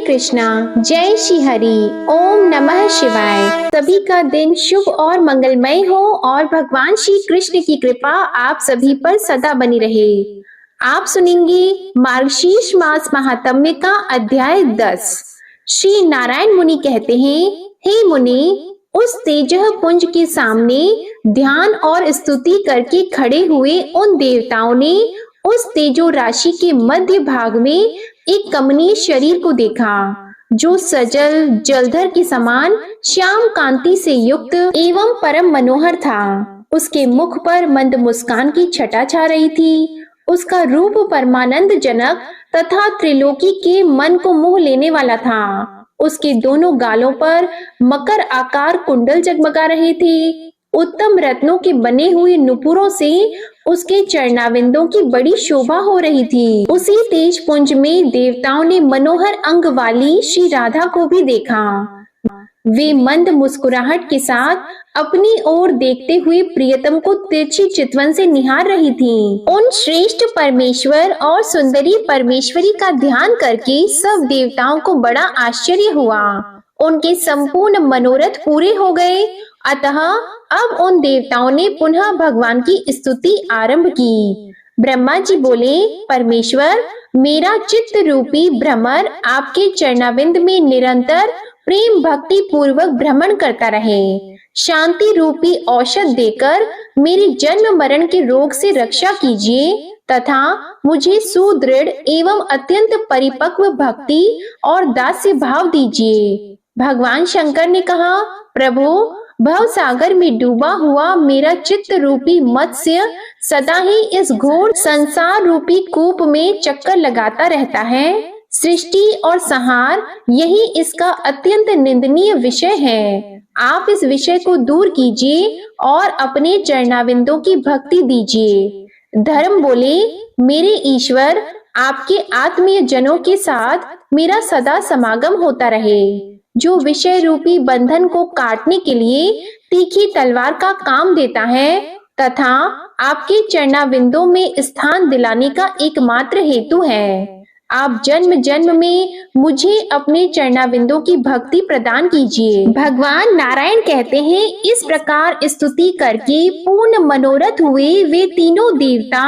कृष्णा, जय श्री हरि। ओम नमः शिवाय। सभी का दिन शुभ और मंगलमय हो और भगवान श्री कृष्ण की कृपा आप सभी पर सदा बनी रहे। आप सुनेंगे मार्गशीर्ष मास महात्म्य का अध्याय 10। श्री नारायण मुनि कहते हैं, हे मुनि, उस तेजः पुंज के सामने ध्यान और स्तुति करके खड़े हुए उन देवताओं ने उस तेजो राशि के मध्य भाग में एक कमनीय शरीर को देखा, जो सजल जलधर के समान श्याम कांति से युक्त एवं परम मनोहर था। उसके मुख पर मंद मुस्कान की छटा छा रही थी। उसका रूप परमानंद जनक तथा त्रिलोकी के मन को मोह लेने वाला था। उसके दोनों गालों पर मकर आकार कुंडल जगमगा रहे थे। उत्तम रत्नों के बने हुए नुपुरों से उसके चरणाविंदों की बड़ी शोभा हो रही थी। उसी तेज पुंज में देवताओं ने मनोहर अंग वाली श्री राधा को भी देखा। वे मंद मुस्कुराहट के साथ अपनी ओर देखते हुए प्रियतम को तिरछी चितवन से निहार रही थीं। उन श्रेष्ठ परमेश्वर और सुंदरी परमेश्वरी का ध्यान करके सब देवताओं को बड़ा आश्चर्य हुआ। उनके संपूर्ण मनोरथ पूरे हो गए। अतः अब उन देवताओं ने पुनः भगवान की स्तुति आरंभ की। ब्रह्मा जी बोले, परमेश्वर, मेरा चित्त रूपी भ्रमर आपके चरणाविंद में निरंतर प्रेम भक्ति पूर्वक भ्रमण करता रहे। शांति रूपी औषध देकर मेरी जन्म मरण के रोग से रक्षा कीजिए तथा मुझे सुदृढ़ एवं अत्यंत परिपक्व भक्ति और दास्य भाव दीजिए। भगवान शंकर ने कहा, प्रभु, भव सागर में डूबा हुआ मेरा चित्त रूपी मत्स्य सदा ही इस घोर संसार रूपी कूप में चक्कर लगाता रहता है। सृष्टि और संहार यही इसका अत्यंत निंदनीय विषय है। आप इस विषय को दूर कीजिए और अपने चरणाविंदों की भक्ति दीजिए। धर्म बोले, मेरे ईश्वर, आपके आत्मीय जनों के साथ मेरा सदा समागम होता रहे, जो विषय रूपी बंधन को काटने के लिए तीखी तलवार का काम देता है तथा आपके चरणाविंदों में स्थान दिलाने का एकमात्र हेतु है। आप जन्म जन्म में मुझे अपने चरणाविंदों की भक्ति प्रदान कीजिए। भगवान नारायण कहते हैं, इस प्रकार स्तुति करके पूर्ण मनोरथ हुए वे तीनों देवता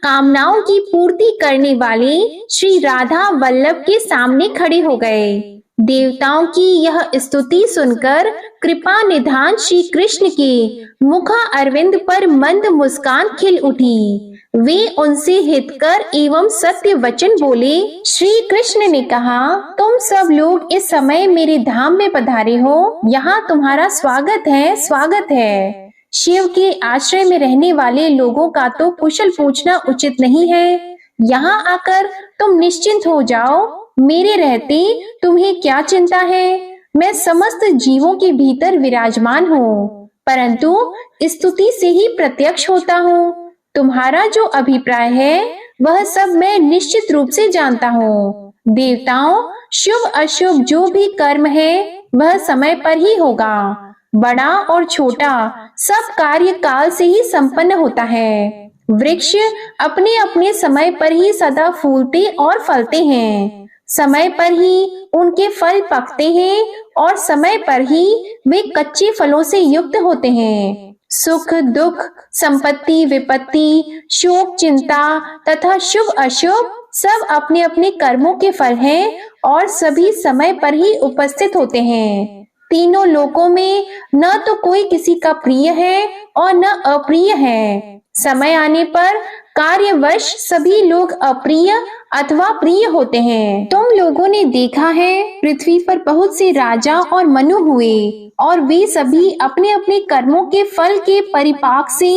कामनाओं की पूर्ति करने वाले श्री राधा वल्लभ के सामने खड़े हो गए। देवताओं की यह स्तुति सुनकर कृपा निधान श्री कृष्ण के मुख अरविंद पर मंद मुस्कान खिल उठी। वे उनसे हितकर एवं सत्य वचन बोले। श्री कृष्ण ने कहा, तुम सब लोग इस समय मेरे धाम में पधारे हो। यहाँ तुम्हारा स्वागत है, स्वागत है। शिव के आश्रय में रहने वाले लोगों का तो कुशल पूछना उचित नहीं है। यहाँ आकर तुम निश्चिंत हो जाओ। मेरे रहते तुम्हें क्या चिंता है? मैं समस्त जीवों के भीतर विराजमान हूँ, परंतु स्तुति से ही प्रत्यक्ष होता हूँ। तुम्हारा जो अभिप्राय है वह सब मैं निश्चित रूप से जानता हूँ। देवताओं, शुभ अशुभ जो भी कर्म है वह समय पर ही होगा। बड़ा और छोटा सब कार्य काल से ही संपन्न होता है। वृक्ष अपने अपने समय पर ही सदा फूलते और फलते हैं। समय पर ही उनके फल पकते हैं और समय पर ही वे कच्चे फलों से युक्त होते हैं। सुख दुख, संपत्ति विपत्ति, शोक चिंता तथा शुभ अशुभ सब अपने अपने कर्मों के फल हैं और सभी समय पर ही उपस्थित होते हैं। तीनों लोकों में न तो कोई किसी का प्रिय है और न अप्रिय है। समय आने पर कार्यवश सभी लोग अप्रिय अथवा प्रिय होते हैं। तुम लोगों ने देखा है, पृथ्वी पर बहुत से राजा और मनु हुए और वे सभी अपने अपने कर्मों के फल के परिपाक से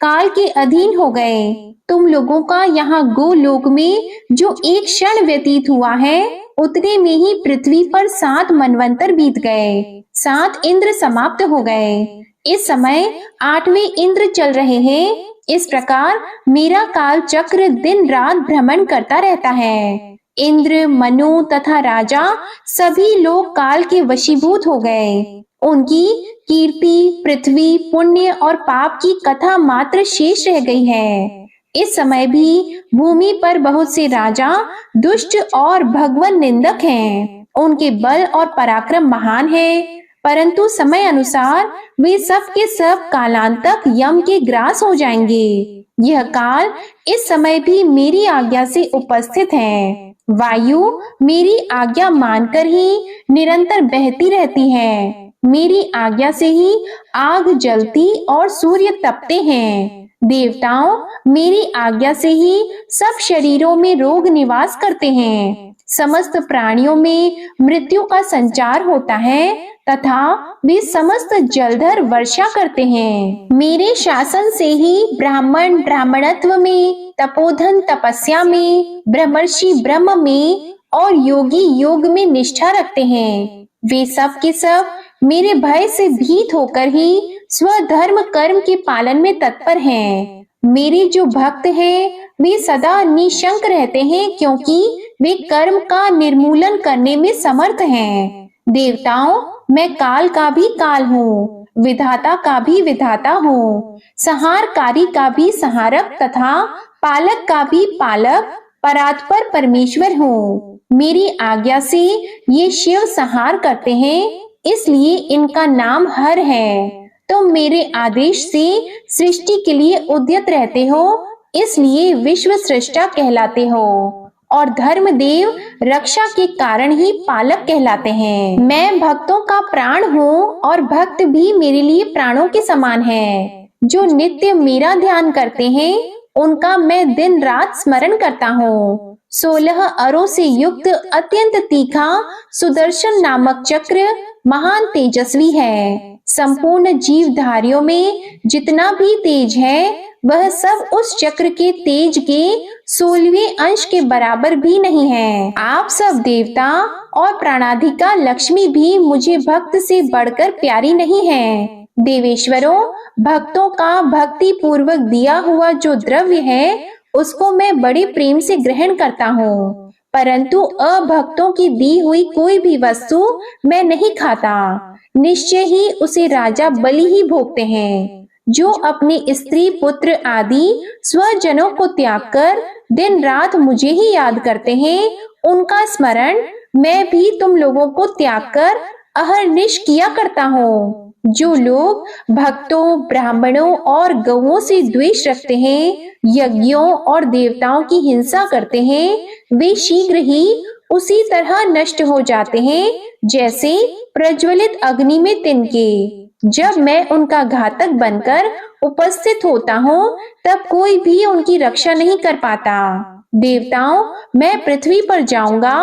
काल के अधीन हो गए। तुम लोगों का यहाँ गोलोक में जो एक क्षण व्यतीत हुआ है, उतने में ही पृथ्वी पर 7 मनवंतर बीत गए। 7 इंद्र समाप्त हो गए। इस समय 8वें इंद्र चल रहे हैं। इस प्रकार मेरा काल चक्र दिन रात भ्रमण करता रहता है। इंद्र, मनु तथा राजा सभी लोग काल के वशीभूत हो गए। उनकी कीर्ति, पृथ्वी, पुण्य और पाप की कथा मात्र शेष रह गई है। इस समय भी भूमि पर बहुत से राजा दुष्ट और भगवान निंदक हैं। उनके बल और पराक्रम महान है, परंतु समय अनुसार वे सब के सब कालांतक यम के ग्रास हो जाएंगे। यह काल इस समय भी मेरी आज्ञा से उपस्थित है। वायु मेरी आज्ञा मानकर ही निरंतर बहती रहती है। मेरी आज्ञा से ही आग जलती और सूर्य तपते हैं। देवताओं मेरी आज्ञा से ही सब शरीरों में रोग निवास करते हैं। समस्त प्राणियों में मृत्यु का संचार होता है तथा वे समस्त जलधर वर्षा करते हैं। मेरे शासन से ही ब्राह्मण ब्राह्मणत्व में, तपोधन तपस्या में, ब्रह्मर्षि ब्रह्म में और योगी योग में निष्ठा रखते हैं। वे सब के सब मेरे भय से भीत होकर ही स्वधर्म कर्म के पालन में तत्पर हैं। मेरे जो भक्त हैं वे सदा निशंक रहते हैं, क्योंकि वे कर्म का निर्मूलन करने में समर्थ हैं। देवताओं मैं काल का भी काल हूँ, विधाता का भी विधाता हूँ, संहारकारी का भी संहारक तथा पालक का भी पालक, परात्पर परमेश्वर हूँ। मेरी आज्ञा से ये शिव संहार करते हैं, इसलिए इनका नाम हर है। तुम मेरे आदेश से सृष्टि के लिए उद्यत रहते हो, इसलिए विश्व सृष्टा कहलाते हो और धर्मदेव रक्षा के कारण ही पालक कहलाते हैं। मैं भक्तों का प्राण हूँ और भक्त भी मेरे लिए प्राणों के समान हैं। जो नित्य मेरा ध्यान करते हैं उनका मैं दिन रात स्मरण करता हूँ। 16 अरों से युक्त अत्यंत तीखा सुदर्शन नामक चक्र महान तेजस्वी है। संपूर्ण जीवधारियों में जितना भी तेज है वह सब उस चक्र के तेज के 16वें अंश के बराबर भी नहीं है। आप सब देवता और प्राणाधिका लक्ष्मी भी मुझे भक्त से बढ़कर प्यारी नहीं है। देवेश्वरों भक्तों का भक्ति पूर्वक दिया हुआ जो द्रव्य है उसको मैं बड़े प्रेम से ग्रहण करता हूँ, परंतु अभक्तों की दी हुई कोई भी वस्तु मैं नहीं खाता। निश्चय ही उसे राजा बलि ही भोगते हैं। जो अपने स्त्री पुत्र आदि स्वजनों को त्याग कर दिन रात मुझे ही याद करते हैं, उनका स्मरण मैं भी तुम लोगों को त्याग कर अहर्निश किया करता हूँ। जो लोग भक्तों, ब्राह्मणों और गौओं से द्वेष रखते हैं, यज्ञों और देवताओं की हिंसा करते हैं, वे शीघ्र ही उसी तरह नष्ट हो जाते हैं जैसे प्रज्वलित अग्नि में तिनके। जब मैं उनका घातक बनकर उपस्थित होता हूँ तब कोई भी उनकी रक्षा नहीं कर पाता। देवताओं मैं पृथ्वी पर जाऊंगा,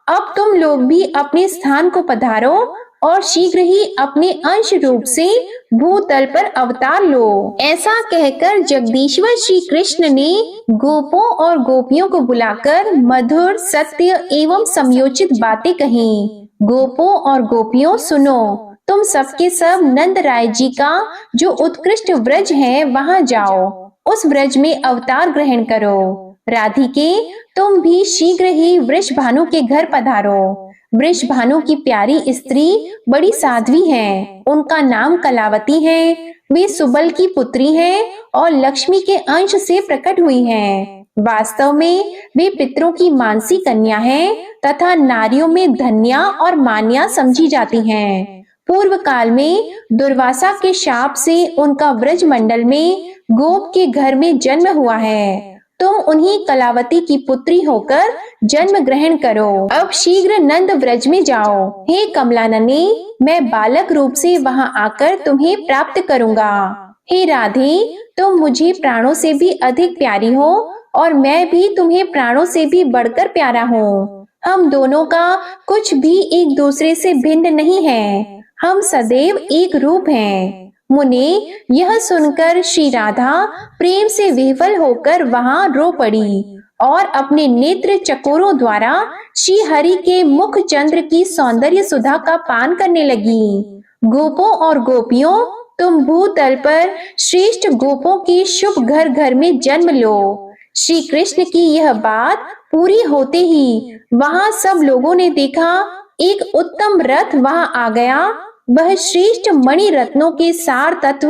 अब तुम लोग भी अपने स्थान को पधारो और शीघ्र ही अपने अंश रूप से भूतल पर अवतार लो। ऐसा कहकर जगदीश्वर श्री कृष्ण ने गोपों और गोपियों को बुलाकर मधुर, सत्य एवं समयोचित बातें कहीं। गोपों और गोपियों सुनो, तुम सबके सब नंद राय जी का जो उत्कृष्ट व्रज है वहां जाओ, उस व्रज में अवतार ग्रहण करो। राधिके तुम भी शीघ्र ही वृषभानु के घर पधारो। वृषभानु की प्यारी स्त्री बड़ी साध्वी है, उनका नाम कलावती है। वे सुबल की पुत्री हैं और लक्ष्मी के अंश से प्रकट हुई हैं। वास्तव में वे पितरों की मानसी कन्या हैं तथा नारियों में धन्या और मान्या समझी जाती हैं। पूर्व काल में दुर्वासा के शाप से उनका व्रज मंडल में गोप के घर में जन्म हुआ है। तुम उन्हीं कलावती की पुत्री होकर जन्म ग्रहण करो। अब शीघ्र नंद व्रज में जाओ। हे कमलाननी, मैं बालक रूप से वहां आकर तुम्हें प्राप्त करूंगा। हे राधे, तुम मुझे प्राणों से भी अधिक प्यारी हो और मैं भी तुम्हें प्राणों से भी बढ़कर प्यारा हूँ। हम दोनों का कुछ भी एक दूसरे से भिन्न नहीं है, हम सदैव एक रूप हैं। मुने यह सुनकर श्री राधा प्रेम से विह्वल होकर वहां रो पड़ी और अपने नेत्र चकोरों द्वारा श्री हरि के मुख चंद्र की सौंदर्य सुधा का पान करने लगी। गोपों और गोपियों, तुम भूतल पर श्रेष्ठ गोपों के शुभ घर घर में जन्म लो। श्री कृष्ण की यह बात पूरी होते ही वहां सब लोगों ने देखा एक उत्तम रथ वहां आ गया। वह श्रेष्ठ मणि रत्नों के सार तत्व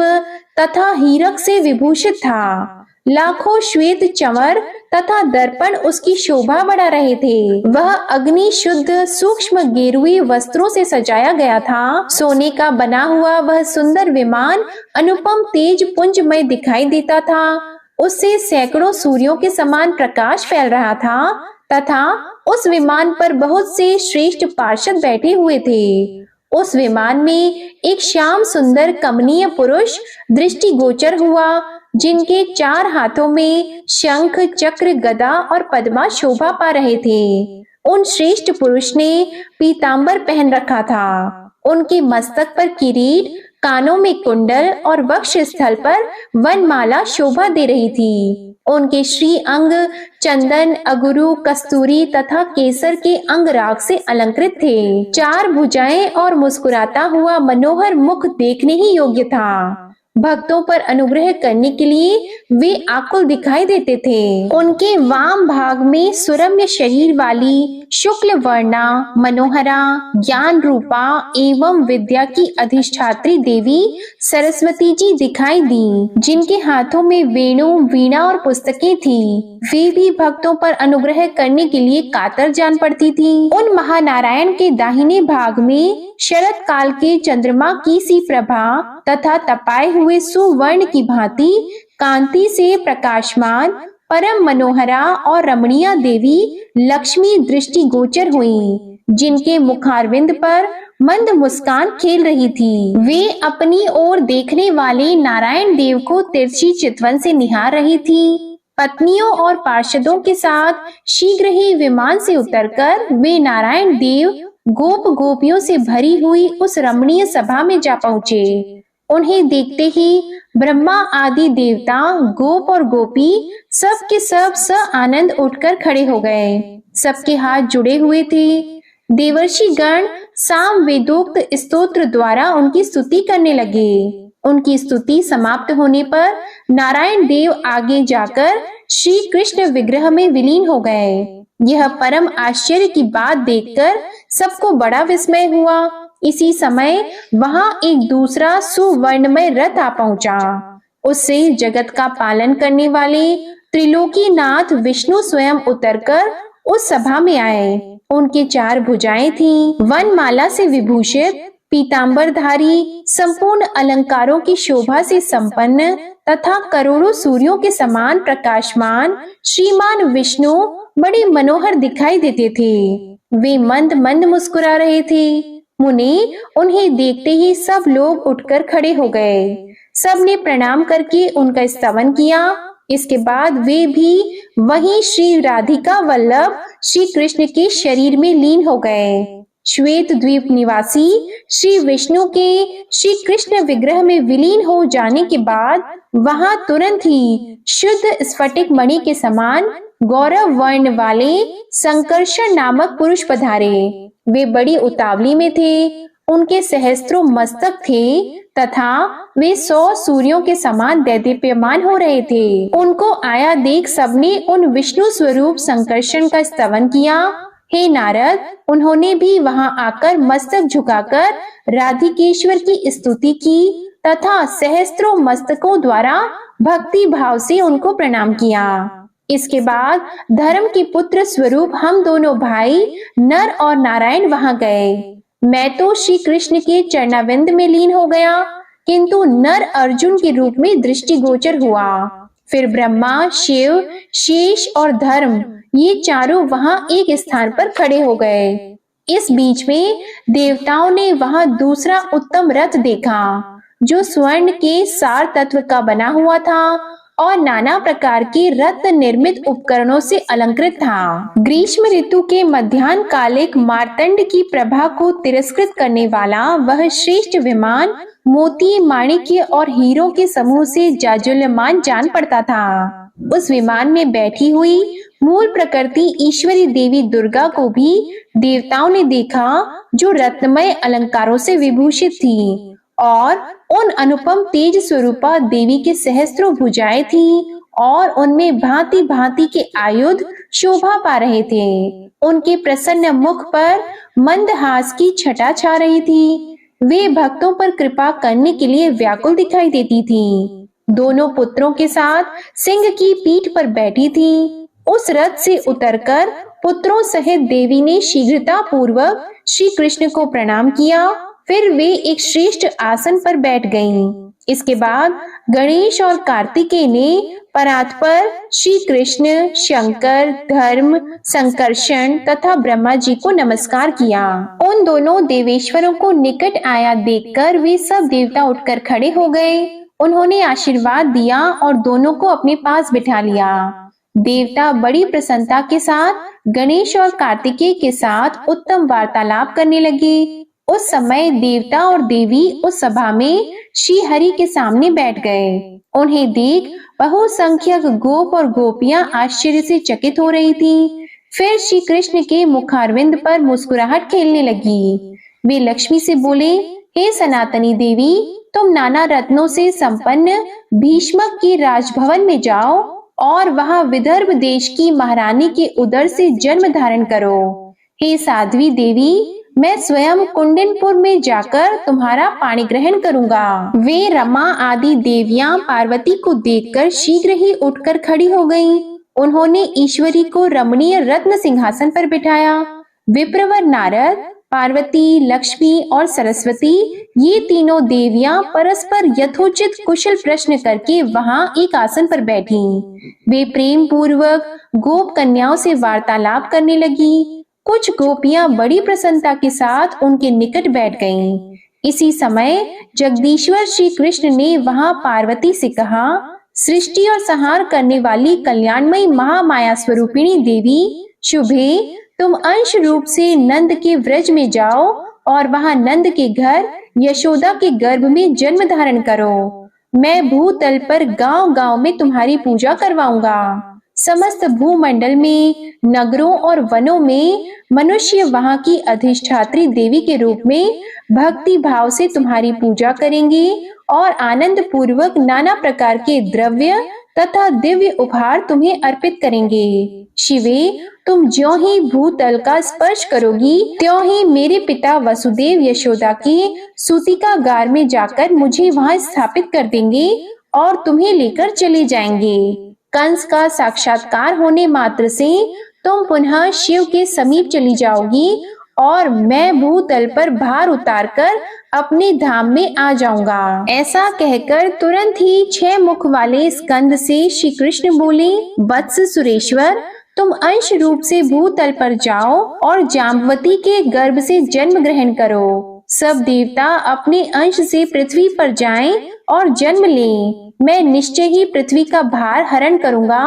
तथा हीरक से विभूषित था। लाखों श्वेत चंवर तथा दर्पण उसकी शोभा बढ़ा रहे थे। वह अग्नि शुद्ध सूक्ष्म गेरुए वस्त्रों से सजाया गया था। सोने का बना हुआ वह सुंदर विमान अनुपम तेज पुंजमय दिखाई देता था। उससे सैकड़ों सूर्यों के समान प्रकाश फैल रहा था तथा उस विमान पर बहुत से श्रेष्ठ पार्षद बैठे हुए थे। उस विमान में एक श्याम सुंदर कमनीय पुरुष दृष्टिगोचर हुआ, जिनके 4 हाथों में शंख, चक्र, गदा और पद्मा शोभा पा रहे थे। उन श्रेष्ठ पुरुष ने पीतांबर पहन रखा था। उनके मस्तक पर किरीट, कानों में कुंडल और वक्ष स्थल पर वनमाला शोभा दे रही थी। उनके श्री अंग चंदन, अगुरु, कस्तूरी तथा केसर के अंगराग से अलंकृत थे। 4 भुजाएं और मुस्कुराता हुआ मनोहर मुख देखने ही योग्य था। भक्तों पर अनुग्रह करने के लिए वे आकुल दिखाई देते थे। उनके वाम भाग में सुरम्य शरीर वाली शुक्ल वर्णा, मनोहरा, ज्ञान रूपा एवं विद्या की अधिष्ठात्री देवी सरस्वती जी दिखाई दी, जिनके हाथों में वेणु, वीणा और पुस्तकें थी। वे भी भक्तों पर अनुग्रह करने के लिए कातर जान पड़ती थी। उन महानारायण के दाहिने भाग में शरद काल के चंद्रमा की सी प्रभा तथा तपाए हुए सुवर्ण की भांति कांति से प्रकाशमान परम मनोहरा और रमणीय देवी लक्ष्मी दृष्टिगोचर हुई, जिनके मुखारविंद पर मंद मुस्कान खेल रही थी। वे अपनी ओर देखने वाले नारायण देव को तिरछी चितवन से निहार रही थी। पत्नियों और पार्षदों के साथ शीघ्र ही विमान से उतरकर वे नारायण देव गोप गोपियों से भरी हुई उस रमणीय सभा में जा पहुँचे। उन्हें देखते ही ब्रह्मा आदि देवता, गोप और गोपी सब के सब आनंद उठकर खड़े हो गए। सबके हाथ जुड़े हुए थे। देवर्षि गण साम वेदोक्त स्तोत्र द्वारा उनकी स्तुति करने लगे। उनकी स्तुति समाप्त होने पर नारायण देव आगे जाकर श्री कृष्ण विग्रह में विलीन हो गए। यह परम आश्चर्य की बात देखकर सबको बड़ा विस्मय हुआ। इसी समय वहां एक दूसरा सुवर्णमय रथ आ पहुंचा। उससे जगत का पालन करने वाले त्रिलोकीनाथ विष्णु स्वयं उतरकर उस सभा में आए। उनके 4 भुजाएं थीं। वनमाला से विभूषित, पीतांबरधारी, संपूर्ण अलंकारों की शोभा से संपन्न तथा करोड़ों सूर्यों के समान प्रकाशमान श्रीमान विष्णु बड़े मनोहर दिखाई देते थे। वे मंद मंद मुस्कुरा रहे थे। मुनि, उन्हें देखते ही सब लोग उठकर खड़े हो गए। सब ने प्रणाम करके उनका स्तवन किया। इसके बाद वे भी वहीं श्री राधिका वल्लभ श्री कृष्ण के शरीर में लीन हो गए। श्वेत द्वीप निवासी श्री विष्णु के श्री कृष्ण विग्रह में विलीन हो जाने के बाद वहां तुरंत ही शुद्ध स्फटिक मणि के समान गौरव वर्ण वाले संकर्षण नामक पुरुष पधारे। वे बड़ी उतावली में थे। उनके सहस्त्रों मस्तक थे तथा वे 100 सूर्यों के समान दैदीप्यमान हो रहे थे। उनको आया देख सबने उन विष्णु स्वरूप संकर्षण का स्तवन किया। हे नारद, उन्होंने भी वहां आकर मस्तक झुकाकर राधिकेश्वर की स्तुति की तथा सहस्त्रों मस्तकों द्वारा भक्ति भाव से उनको प्रणाम किया। इसके बाद धर्म के पुत्र स्वरूप हम दोनों भाई नर और नारायण वहां गए। मैं तो श्री कृष्ण के चरणाविंद में लीन हो गया, किंतु नर अर्जुन के रूप में दृष्टिगोचर हुआ। फिर ब्रह्मा, शिव, शेष और धर्म ये चारों वहां एक स्थान पर खड़े हो गए। इस बीच में देवताओं ने वहां दूसरा उत्तम रथ देखा, जो स्वर्ण के सार तत्व का बना हुआ था और नाना प्रकार के रत्न निर्मित उपकरणों से अलंकृत था। ग्रीष्म ऋतु के मध्याह्न कालिक मार्तंड की प्रभा को तिरस्कृत करने वाला वह श्रेष्ठ विमान मोती, माणिक्य और हीरों के समूह से जाजुल्यमान जान पड़ता था। उस विमान में बैठी हुई मूल प्रकृति ईश्वरी देवी दुर्गा को भी देवताओं ने देखा, जो रत्नमय अलंकारों से विभूषित थी और उन अनुपम तेज स्वरूपा देवी के सहस्त्रों भुजाएं थीं और उनमें भांति भांति के आयुध शोभा पा रहे थे। उनके प्रसन्न मुख पर मंदहास की छटा छा रही थी। वे भक्तों पर कृपा करने के लिए व्याकुल दिखाई देती थीं। दोनों पुत्रों के साथ सिंह की पीठ पर बैठी थी। उस रथ से उतरकर पुत्रों सहित देवी ने शीघ्रता पूर्वक श्री कृष्ण को प्रणाम किया। फिर वे एक श्रेष्ठ आसन पर बैठ गईं। इसके बाद गणेश और कार्तिकेय ने परात पर श्री कृष्ण, शंकर, धर्म, संकर्षण तथा ब्रह्मा जी को नमस्कार किया। उन दोनों देवेश्वरों को निकट आया देखकर वे सब देवता उठकर खड़े हो गए। उन्होंने आशीर्वाद दिया और दोनों को अपने पास बिठा लिया। देवता बड़ी प्रसन्नता के साथ गणेश और कार्तिकेय के साथ उत्तम वार्तालाप करने लगे। उस समय देवता और देवी उस सभा में श्री हरि के सामने बैठ गए। उन्हें देख बहुसंख्यक गोप और गोपियां आश्चर्य से चकित हो रही थीं। फिर श्री कृष्ण के मुखारविंद पर मुस्कुराहट खेलने लगी। वे लक्ष्मी से बोले, हे सनातनी देवी, तुम नाना रत्नों से संपन्न भीष्मक के राजभवन में जाओ और वहां विदर्भ देश की महारानी के उदर से जन्म धारण करो। हे साध्वी देवी, मैं स्वयं कुंडनपुर में जाकर तुम्हारा पाणी ग्रहण करूंगा। वे रमा आदि देवियां पार्वती को देखकर शीघ्र ही उठकर खड़ी हो गईं। उन्होंने ईश्वरी को रमणीय रत्न सिंहासन पर बिठाया। विप्रवर नारद, पार्वती, लक्ष्मी और सरस्वती, ये तीनों देवियां परस्पर यथोचित कुशल प्रश्न करके वहां एक आसन पर बैठी। वे प्रेम पूर्वक गोप कन्याओं से वार्तालाप करने लगी। कुछ गोपियां बड़ी प्रसन्नता के साथ उनके निकट बैठ गईं। इसी समय जगदीश्वर श्री कृष्ण ने वहां पार्वती से कहा, सृष्टि और संहार करने वाली कल्याणमयी महामाया स्वरूपिणी देवी, शुभे, तुम अंश रूप से नंद के व्रज में जाओ और वहां नंद के घर यशोदा के गर्भ में जन्म धारण करो। मैं भूतल पर गांव-गांव में तुम्हारी पूजा करवाऊंगा। समस्त भूमंडल में, नगरों और वनों में मनुष्य वहां की अधिष्ठात्री देवी के रूप में भक्ति भाव से तुम्हारी पूजा करेंगे और आनंद पूर्वक नाना प्रकार के द्रव्य तथा दिव्य उपहार तुम्हें अर्पित करेंगे। शिवे, तुम ज्यों ही भूतल का स्पर्श करोगी, त्यों ही मेरे पिता वसुदेव यशोदा के सूतिका गार में जाकर मुझे वहां स्थापित कर देंगे और तुम्हें लेकर चले जाएंगे। कंस का साक्षात्कार होने मात्र से तुम पुनः शिव के समीप चली जाओगी और मैं भूतल पर भार उतारकर अपने धाम में आ जाऊंगा। ऐसा कहकर तुरंत ही 6 मुख वाले स्कंद से श्री कृष्ण बोले, वत्स सुरेश्वर, तुम अंश रूप से भूतल पर जाओ और जाम्बवती के गर्भ से जन्म ग्रहण करो। सब देवता अपने अंश से पृथ्वी पर जाएं और जन्म लें। मैं निश्चय ही पृथ्वी का भार हरण करूंगा।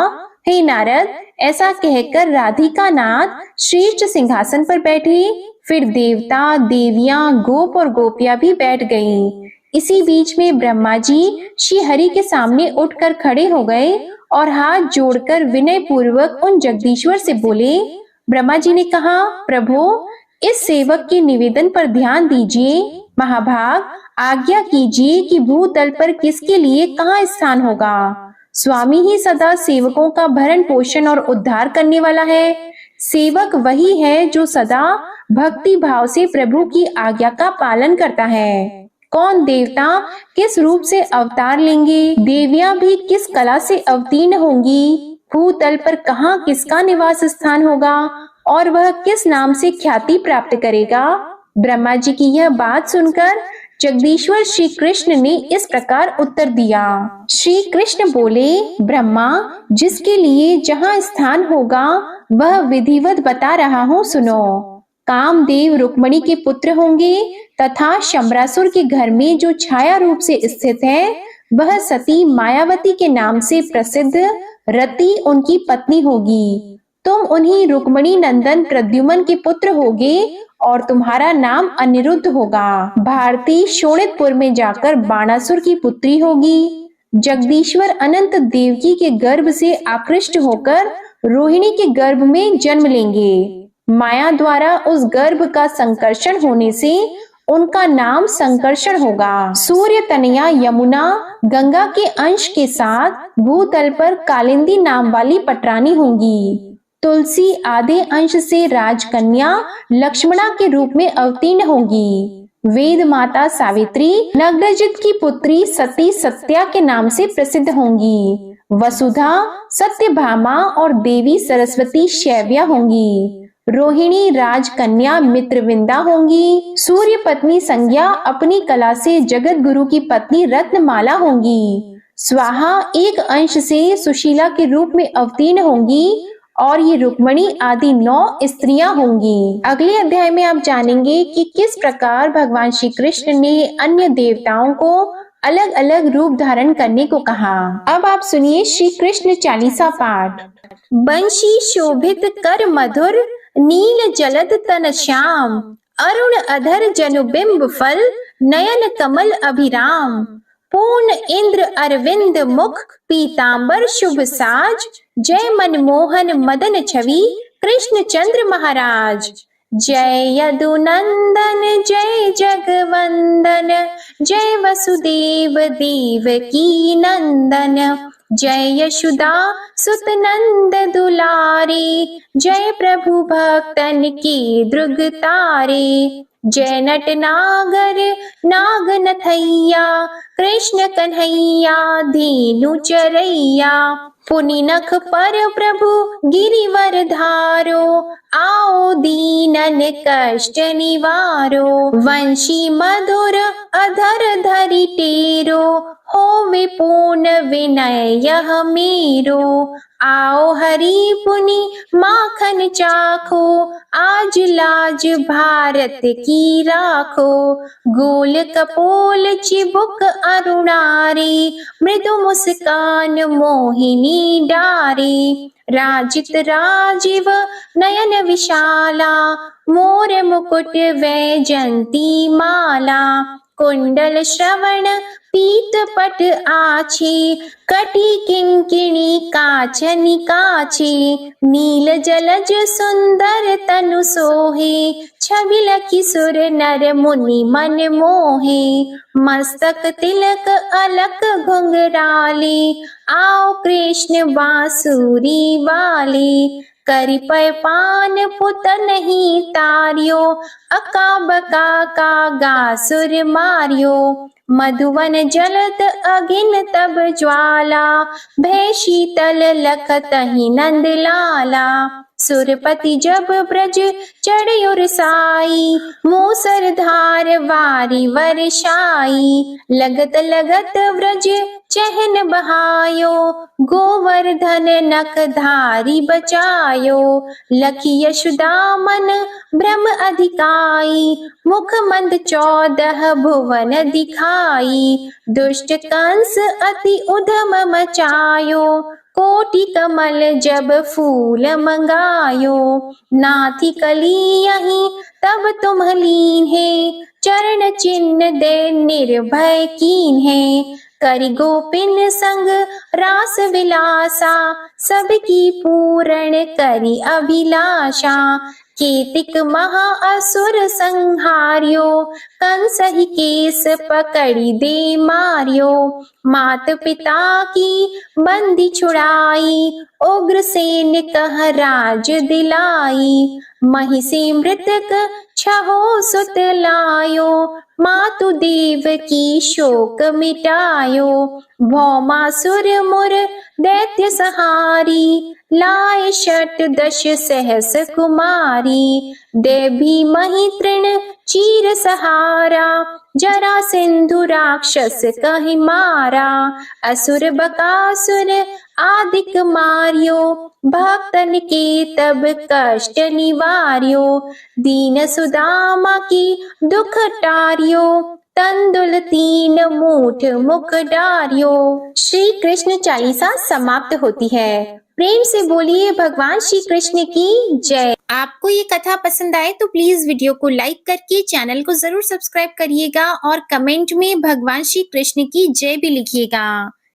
हे नारद, ऐसा कहकर राधिका नाथ श्रेष्ठ सिंहासन पर बैठे। फिर देवता, देवियां, गोप और गोपियां भी बैठ गईं। इसी बीच में ब्रह्मा जी श्री हरि के सामने उठकर खड़े हो गए और हाथ जोड़कर विनय पूर्वक उन जगदीश्वर से बोले। ब्रह्मा जी ने कहा, प्रभु, इस सेवक के निवेदन पर ध्यान दीजिए। महाभाग, आज्ञा कीजिए कि भूतल पर किसके लिए कहाँ स्थान होगा। स्वामी ही सदा सेवकों का भरण पोषण और उद्धार करने वाला है। सेवक वही है जो सदा भक्ति भाव से प्रभु की आज्ञा का पालन करता है। कौन देवता किस रूप से अवतार लेंगे, देवियां भी किस कला से अवतीर्ण होंगी, भूतल पर कहाँ किसका निवास स्थान होगा और वह किस नाम से ख्याति प्राप्त करेगा। ब्रह्मा जी की यह बात सुनकर जगदीश्वर श्री कृष्ण ने इस प्रकार उत्तर दिया। श्री कृष्ण बोले, ब्रह्मा, जिसके लिए जहाँ स्थान होगा वह विधिवत बता रहा हूँ, सुनो। कामदेव रुक्मणी के पुत्र होंगे तथा शंबरासुर के घर में जो छाया रूप से स्थित है वह सती मायावती के नाम से प्रसिद्ध रति उनकी पत्नी होगी। तुम उन्हीं रुक्मणी नंदन प्रद्युमन के पुत्र होगे और तुम्हारा नाम अनिरुद्ध होगा। भारती शोणितपुर में जाकर बाणासुर की पुत्री होगी। जगदीश्वर अनंत देवकी के गर्भ से आकृष्ट होकर रोहिणी के गर्भ में जन्म लेंगे। माया द्वारा उस गर्भ का संकर्षण होने से उनका नाम संकर्षण होगा। सूर्य तनया यमुना गंगा के अंश के साथ भूतल पर कालिंदी नाम वाली पटरानी होंगी। तुलसी आधे अंश से राजकन्या लक्ष्मणा के रूप में अवतीर्ण होगी। वेद माता सावित्री नग्नजित की पुत्री सती सत्या के नाम से प्रसिद्ध होंगी। वसुधा सत्यभामा और देवी सरस्वती शैव्या होंगी। रोहिणी राजकन्या मित्रविंदा होंगी। सूर्य पत्नी संज्ञा अपनी कला से जगत गुरु की पत्नी रत्नमाला होंगी। स्वाहा एक अंश से सुशीला के रूप में अवतीर्ण होंगी और ये रुक्मणी आदि 9 स्त्रियां होंगी। अगले अध्याय में आप जानेंगे कि किस प्रकार भगवान श्री कृष्ण ने अन्य देवताओं को अलग अलग रूप धारण करने को कहा। अब आप सुनिए श्री कृष्ण चालीसा पाठ। बंशी शोभित कर मधुर, नील जलद तन श्याम, अरुण अधर जनुबिंब फल, नयन कमल अभिराम। पूर्ण इंद्र अरविंद मुख, पीतांबर शुभ साज, जय मनमोहन मदन छवि, कृष्ण चंद्र महाराज। जय यदुनंदन जय जगवंदन, जय वसुदेव देवकी नंदन, जय यशोदा सुत नंद दुलारे, जय प्रभु भक्तन की द्रुग तारे। जय नट नागर नाग नथैया, कृष्ण कन्हैया धीनु चरैया। पुनि नख पर प्रभु गिरिवर धारो, आओ दीनन कष्ट निवारो। वंशी मधुर अधर धरि टेरो, होवे पूर्ण विनय यह मेरो। आओ हरि पुनि माखन चाखो, आज लाज भारत की राखो। गोल कपोल चिबुक अरुणारी, मृदु मुस्कान मोहिनी डारी। राजित राजीव नयन विशाला, मोर मुकुट वैजंती माला। कुंडल श्रवण पीत पट आछी, कटी किंकिणी काचनि काछी। नील जलज सुंदर तनु सोहे, छबि लखि सुर नर मुनि मन मोहे। मस्तक तिलक अलक घुंघराले, आओ कृष्ण बांसुरी वाले। करि पय पान पुत नहीं तारियो, अका बका का गासुर मारियो। मधुवन जलत अगिन तब ज्वाला, भय शीतल लखतहि नंद लाला। सुरपति जब ब्रज चढ़ साई, मूसर धार वारी वर्षाई। लगत लगत व्रज चहन बहायो, गोवर्धन नख धारी बचायो। लखी यशोदा मन भ्रम अधिकाई, मुख मंद 14 भुवन दिखाई। दुष्ट कंस अति उधम मचायो, कोटि कमल जब फूल मंगायो। नाथी कली यहीं तब तुम लीन है, चरण चिन्ह दे निर्भय कीन है। करि गोपिन संग रास विलासा, सबकी पूर्ण करि अभिलाषा। केतिक महा असुर संहार्यो, कंसहि केस पकड़ी दे मारियो। मात पिता की बंदी छुड़ाई, उग्रसेन कह राज दिलाई। महिषी मृतक छहो सुत लायो, मातु देव की शोक मिटायो। भौमासुर मुर दैत्य सहारी, लाए 68 सहस कुमारी। देवी मही तृण चीर सहारा, जरा सिंधु राक्षस कहि मारा। असुर बकासुर आदिक मारियो, भक्तन के तब कष्ट निवार्यो। दीन सुदामा की दुख टारियो, तंदुल 3 मूठ मुख डारियो। श्री कृष्ण चालीसा समाप्त होती है। प्रेम से बोलिए भगवान श्री कृष्ण की जय। आपको ये कथा पसंद आए तो प्लीज वीडियो को लाइक करके चैनल को जरूर सब्सक्राइब करिएगा और कमेंट में भगवान श्री कृष्ण की जय भी लिखिएगा।